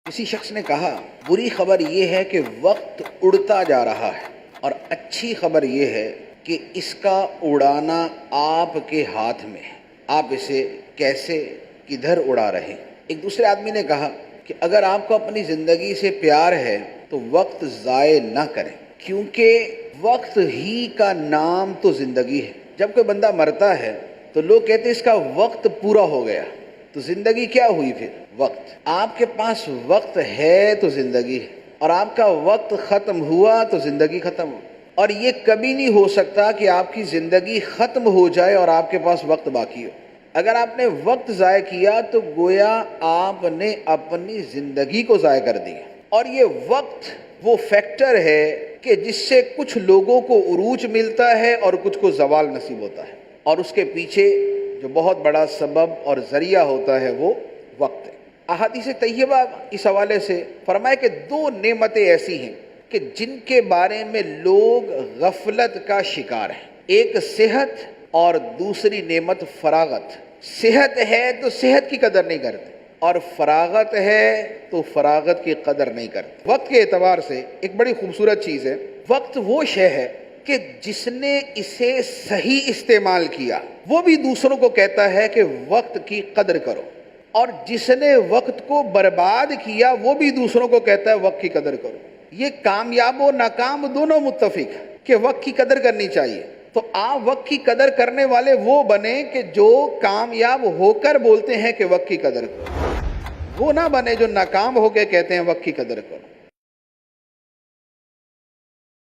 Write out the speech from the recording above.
किसी शख्स ने कहा, बुरी खबर ये है कि वक्त उड़ता जा रहा है और अच्छी खबर ये है कि इसका उड़ाना आपके हाथ में है। आप इसे कैसे किधर उड़ा रहे हैं। एक दूसरे आदमी ने कहा कि अगर आपको अपनी ज़िंदगी से प्यार है तो वक्त ज़ाय ना करें, क्योंकि वक्त ही का नाम तो ज़िंदगी है। जब कोई बंदा मरता है तो लोग कहते हैं इसका वक्त पूरा हो गया, तो ज़िंदगी क्या हुई फिर? वक्त। आपके पास वक्त है तो ज़िंदगी है, और आपका वक्त ख़त्म हुआ तो ज़िंदगी ख़त्म हो। और ये कभी नहीं हो सकता कि आपकी ज़िंदगी ख़त्म हो जाए और आपके पास वक्त बाकी हो। अगर आपने वक्त ज़ाय किया तो गोया आपने अपनी ज़िंदगी को ज़ाय कर दिया। और ये वक्त वो फैक्टर है कि जिससे कुछ लोगों को उरूज मिलता है और कुछ को ज़वाल नसीब होता है, और उसके पीछे जो बहुत बड़ा सबब और ज़रिया होता है वो वक्त है। अहादीस तैयबा इस हवाले से फरमाए कि दो नेमतें ऐसी हैं कि जिनके बारे में लोग गफलत का शिकार हैं। एक सेहत और दूसरी नेमत फरागत। सेहत है तो सेहत की कदर नहीं करते, और फरागत है तो फरागत की कदर नहीं करते। वक्त के एतबार से एक बड़ी खूबसूरत चीज़ है। वक्त वो शय है कि जिसने इसे सही इस्तेमाल किया वो भी दूसरों को कहता है कि वक्त की कदर करो, और जिसने वक्त को बर्बाद किया वो भी दूसरों को कहता है वक्त की कदर करो। ये कामयाब और नाकाम दोनों मुत्तफिक कि वक्त की कदर करनी चाहिए। तो आप वक्त की कदर करने वाले वो बने कि जो कामयाब होकर बोलते हैं कि वक्त की कदर करो, वो ना बने जो नाकाम होकर कहते हैं वक्त की कदर करो।